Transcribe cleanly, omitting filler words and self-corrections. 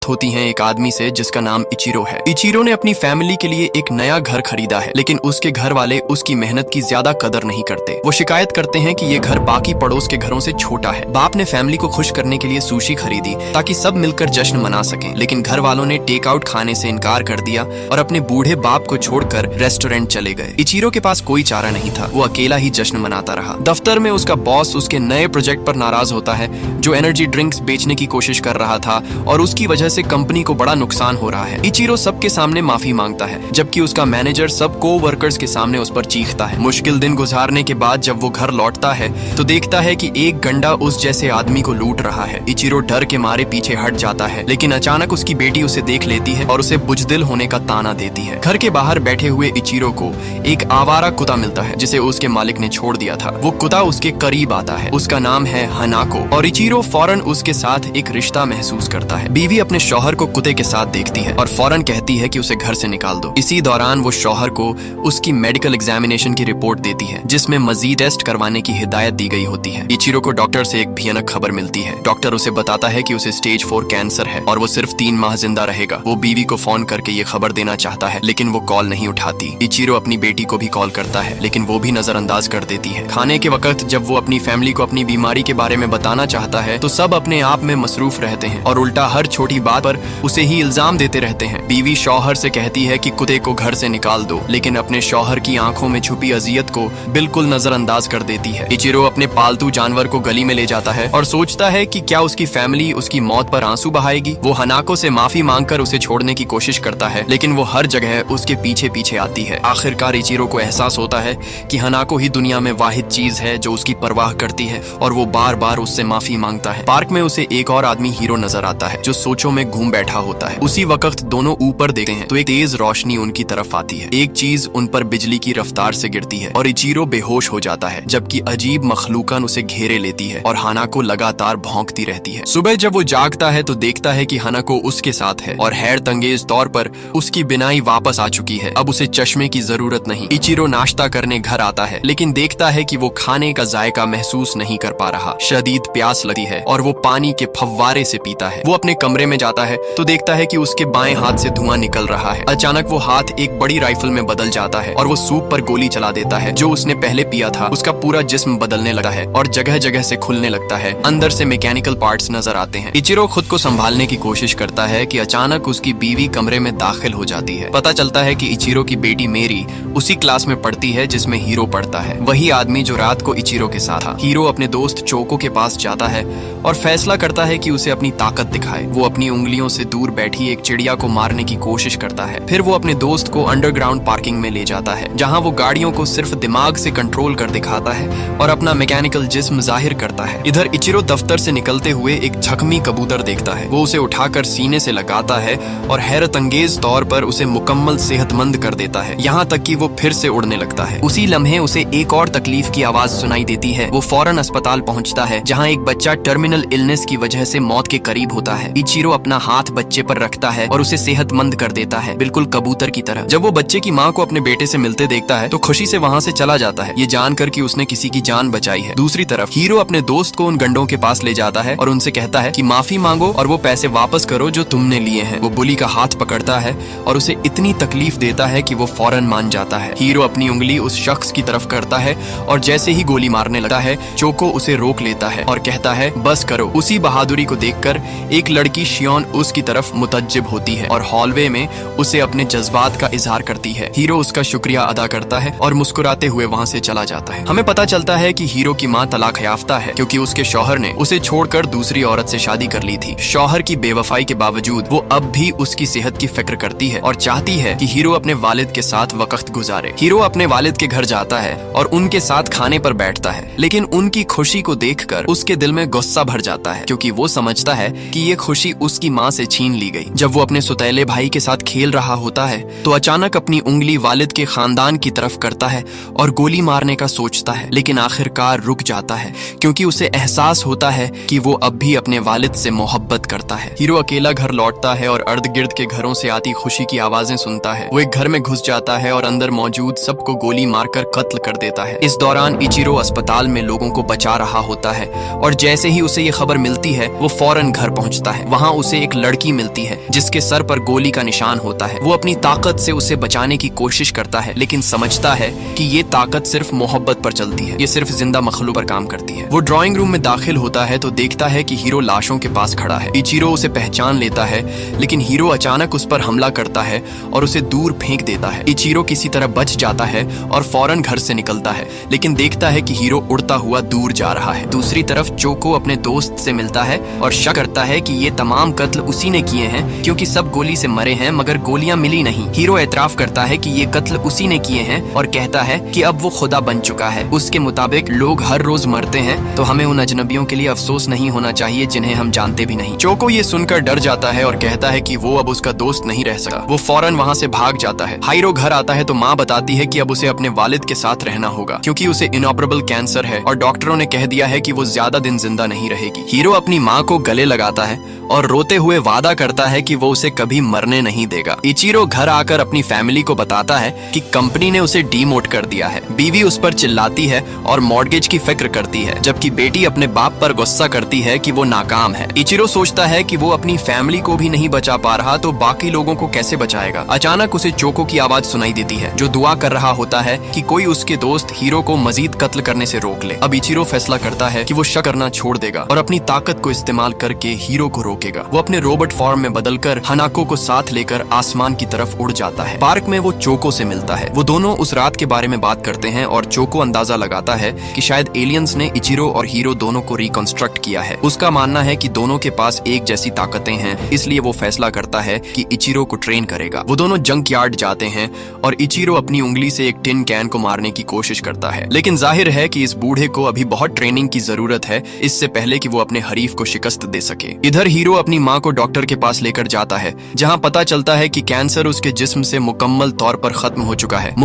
बात होती है एक आदमी से जिसका नाम इचिरो है। इचिरो ने अपनी फैमिली के लिए एक नया घर खरीदा है, लेकिन उसके घर वाले उसकी मेहनत की ज्यादा कदर नहीं करते। वो शिकायत करते हैं कि ये घर बाकी पड़ोस के घरों से छोटा है। बाप ने फैमिली को खुश करने के लिए सुशी खरीदी ताकि सब मिलकर जश्न मना सकें, लेकिन घर वालों ने टेक आउट खाने से इनकार कर दिया और अपने बूढ़े बाप को छोड़कर रेस्टोरेंट चले गए। इचिरो के पास कोई चारा नहीं था, वो अकेला ही जश्न मनाता रहा। दफ्तर में उसका बॉस उसके नए प्रोजेक्ट पर नाराज होता है जो एनर्जी ड्रिंक्स बेचने की कोशिश कर रहा था और उसकी वजह से कंपनी को बड़ा नुकसान हो रहा है। इचिरो सबके सामने माफी मांगता है, जबकि उसका मैनेजर सब को वर्कर्स के सामने उस पर चीखता है। मुश्किल दिन गुजारने के बाद जब वो घर लौटता है तो देखता है कि एक गंडा उस जैसे आदमी को लूट रहा है। इचिरो डर के मारे पीछे हट जाता है, लेकिन अचानक उसकी बेटी उसे देख लेती है और उसे बुजदिल होने का ताना देती है। घर के बाहर बैठे हुए इचिरो को एक आवारा कुत्ता मिलता है जिसे उसके मालिक ने छोड़ दिया था। वो कुत्ता उसके करीब आता है, उसका नाम है हनाको, और इचिरो फौरन उसके साथ एक रिश्ता महसूस करता है। बीवी अपने शौहर को कुत्ते के साथ देखती है और फौरन कहती है कि उसे घर से निकाल दो। इसी दौरान वो शौहर को उसकी मेडिकल एग्जामिनेशन की रिपोर्ट देती है जिसमें मजीद टेस्ट करवाने की हिदायत दी गई होती है। इचिरो को डॉक्टर से एक भयानक खबर मिलती है। डॉक्टर उसे बताता है कि उसे स्टेज 4 कैंसर है और वो सिर्फ 3 माह जिंदा रहेगा। वो बीवी को फोन करके ये खबर देना चाहता है, लेकिन वो कॉल नहीं उठाती। इचिरो अपनी बेटी को भी कॉल करता है, लेकिन वो भी नजरअंदाज कर देती है। खाने के वक्त जब वो अपनी फैमिली को अपनी बीमारी के बारे में बताना चाहता है तो सब अपने आप में मसरूफ रहते हैं और उल्टा हर छोटी बात पर उसे ही इल्जाम देते रहते हैं। बीवी शौहर से कहती है कि कुत्ते को घर से निकाल दो, लेकिन अपने शौहर की आंखों में छुपी अजियत को बिल्कुल नजरअंदाज कर देती है। इचिरो अपने पालतू जानवर को गली में ले जाता है और सोचता है कि क्या उसकी फैमिली उसकी मौत पर आंसू बहाएगी। वो हनाको से माफी मांगकर उसे छोड़ने की कोशिश करता है, लेकिन वो हर जगह उसके पीछे पीछे आती है। आखिरकार इचिरो को एहसास होता है कि हनाको ही दुनिया में वाहिद चीज है जो उसकी परवाह करती है और वो बार बार उससे माफी मांगता है। पार्क में उसे एक और आदमी हीरो नजर आता है जो सोचों में घूम बैठा होता है। उसी वक्त दोनों ऊपर देखते हैं तो एक तेज रोशनी उनकी तरफ आती है। एक चीज उन पर बिजली की रफ्तार से गिरती है और इचिरो बेहोश हो जाता है, जबकि अजीब मखलूकन उसे घेरे लेती है और हनाको लगातार भौंकती रहती है। सुबह जब वो जागता है तो देखता है कि हनाको उसके साथ है और हैरत अंगेज तौर पर उसकी बिनाई वापस आ चुकी है। अब उसे चश्मे की जरूरत नहीं। इचिरो नाश्ता करने घर आता है, लेकिन देखता है कि वो खाने का जायका महसूस नहीं कर पा रहा। शदीद प्यास लगी है और वो पानी के फव्वारे से पीता है। वो अपने कमरे में जाता है तो देखता है कि उसके बाएं हाथ से धुआं निकल रहा है। अचानक वो हाथ एक बड़ी राइफल में बदल जाता है और वो सूप पर गोली चला देता है जो उसने पहले पिया था। उसका पूरा जिस्म बदलने लगा है और जगह जगह से खुलने लगता है। अंदर से मैकेनिकल पार्ट्स नजर आते हैं। इचिरो खुद को संभालने की कोशिश करता है कि अचानक उसकी बीवी कमरे में दाखिल हो जाती है। पता चलता है कि इचिरो की बेटी मेरी उसी क्लास में पढ़ती है जिसमें हीरो पढ़ता है, वही आदमी जो रात को इचिरो के साथ था। हीरो अपने दोस्त चोको के पास जाता है और फैसला करता है कि उसे अपनी ताकत दिखाए। वो अपनी उंगलियों से दूर बैठी एक चिड़िया को मारने की कोशिश करता है। फिर वो अपने दोस्त को अंडरग्राउंड पार्किंग में ले जाता है, जहां वो गाड़ियों को सिर्फ दिमाग से कंट्रोल कर दिखाता है और अपना मैकेनिकल जिस्म जाहिर करता है। इधर इचिरो दफ्तर से निकलते हुए एक जख्मी कबूतर देखता है। वो उसे उठाकर सीने से लगाता है और हैरत अंगेज तौर पर उसे मुकम्मल सेहतमंद कर देता है, यहाँ तक कि वो फिर से उड़ने लगता है। उसी लम्हे उसे एक और तकलीफ की आवाज सुनाई देती है। वो फौरन अस्पताल पहुंचता है जहां एक बच्चा टर्मिनल इलनेस की वजह से मौत के करीब होता है। इचिरो अपना हाथ बच्चे पर रखता है और उसे सेहतमंद कर देता है, बिल्कुल कबूतर की तरह। जब वो बच्चे की माँ को अपने बेटे से मिलते देखता है तो खुशी से वहाँ से चला जाता है, ये जानकर कि उसने किसी की जान बचाई है। दूसरी तरफ हीरो अपने दोस्त को उन गंडों के पास ले जाता है और उनसे कहता है कि माफी मांगो और वो पैसे वापस करो जो तुमने लिए हैं। वो बुली का हाथ पकड़ता है और उसे इतनी तकलीफ देता है कि वो फौरन मान जाता है। हीरो अपनी उंगली उस शख्स की तरफ करता है और जैसे ही गोली मारने लगता है चोको उसे रोक लेता है और कहता है बस करो। उसी बहादुरी को देखकर एक लड़की शियोन उसकी तरफ मुतज्जिब होती है और हॉलवे में उसे अपने जज्बात का इजहार करती है। हीरो उसका शुक्रिया अदा करता है और मुस्कुराते हुए वहाँ से चला जाता है। हमें पता चलता है कि हीरो की माँ तलाक याफ्ता है क्योंकि उसके शौहर ने उसे छोड़कर दूसरी औरत से शादी कर ली थी। शौहर की बेवफाई के बावजूद वो अब भी उसकी सेहत की फिक्र करती है और चाहती है कि हीरो अपने वालिद के साथ वक्त गुजारे। हीरो अपने वालिद के घर जाता है और उनके साथ खाने पर बैठता है, लेकिन उनकी खुशी को देखकर उसके दिल में गुस्सा भर जाता है क्योंकि वो समझता है कि ये खुशी उसकी माँ से छीन ली गई। जब वो अपने सुतैले भाई के साथ खेल रहा होता है तो अचानक अपनी उंगली वालिद के खानदान की तरफ करता है और गोली मारने का सोचता है, लेकिन आखिरकार रुक जाता है क्योंकि उसे एहसास होता है कि वो अब भी अपने वालिद से मोहब्बत करता है। हीरो अकेला घर लौटता है और अर्द गिर्द के घरों से आती खुशी की आवाजें सुनता है। वो एक घर में घुस जाता है और अंदर मौजूद सबको गोली मारकर कत्ल कर देता है। इस दौरान इचिरो अस्पताल में लोगों को बचा रहा होता है और जैसे ही उसे ये खबर मिलती है वो फौरन घर पहुंचता है। वहाँ उसे उसे एक लड़की मिलती है जिसके सर पर गोली का निशान होता है। वो अपनी ताकत से उसे बचाने की कोशिश करता है, लेकिन समझता है कि ये ताकत सिर्फ मोहब्बत पर चलती है, ये सिर्फ जिंदा मखलूक पर काम करती है। वो ड्राइंग रूम में दाखिल होता है तो देखता है कि हीरो लाशों के पास खड़ा है। इचिरो उसे पहचान लेता है, लेकिन हीरो अचानक उस पर हमला करता है और उसे दूर फेंक देता है। इचिरो किसी तरह बच जाता है और फौरन घर से निकलता है, लेकिन देखता है कि हीरो उड़ता हुआ दूर जा रहा है। दूसरी तरफ चोको अपने दोस्त से मिलता है और शक करता है कि ये तमाम कत्ल उसी ने किए हैं, क्योंकि सब गोली से मरे हैं मगर गोलियां मिली नहीं। हीरो एतराफ करता है कि ये कत्ल उसी ने किए हैं और कहता है कि अब वो खुदा बन चुका है। उसके मुताबिक लोग हर रोज मरते हैं, तो हमें उन अजनबियों के लिए अफसोस नहीं होना चाहिए जिन्हें हम जानते भी नहीं। चोको ये सुनकर डर जाता है और कहता है कि वो अब उसका दोस्त नहीं रह सका। वो फौरन वहाँ से भाग जाता है। हीरो घर आता है तो माँ बताती है कि अब उसे अपने वालिद के साथ रहना होगा, क्योंकि उसे इनऑपरेबल कैंसर है और डॉक्टरों ने कह दिया है कि वो ज्यादा दिन जिंदा नहीं रहेगी। हीरो अपनी माँ को गले लगाता है और रोते हुए वादा करता है कि वो उसे कभी मरने नहीं देगा। इचिरो घर आकर अपनी फैमिली को बताता है कि कंपनी ने उसे डीमोट कर दिया है। बीवी उस पर चिल्लाती है और मॉर्गेज की फिक्र करती है, जबकि बेटी अपने बाप पर गुस्सा करती है कि वो नाकाम है। इचिरो सोचता है कि वो अपनी फैमिली को भी नहीं बचा पा रहा तो बाकी लोगों को कैसे बचाएगा। अचानक उसे चोको की आवाज सुनाई देती है, जो दुआ कर रहा होता है कि कोई उसके दोस्त हीरो को मजीद कत्ल करने से रोक ले। अब इचिरो फैसला करता है कि वो शक करना छोड़ देगा और अपनी ताकत को इस्तेमाल करके हीरो को रोकेगा। वो अपने रोबोट फॉर्म में बदलकर हनाको को साथ लेकर आसमान की तरफ उड़ जाता है। पार्क में वो चोको से मिलता है। वो दोनों उस रात के बारे में बात करते हैं और चोको अंदाजा लगाता है कि शायद एलियंस ने इचिरो और हीरो दोनों को रिकंस्ट्रक्ट किया है। उसका मानना है कि दोनों के पास एक जैसी ताकतें हैं, इसलिए वो फैसला करता है कि इचिरो को ट्रेन करेगा। वो दोनों जंक यार्ड जाते हैं और इचिरो अपनी उंगली से एक टिन कैन को मारने की कोशिश करता है, लेकिन जाहिर है कि इस बूढ़े को अभी बहुत ट्रेनिंग की जरूरत है, इससे पहले कि वो अपने हरीफ को शिकस्त दे सके। इधर हीरो अपनी माँ को डॉक्टर के पास लेकर जाता है, जहाँ पता चलता है कि कैंसर उसके जिस्म से मुकम्मल तौर पर खत्म हो चुका है।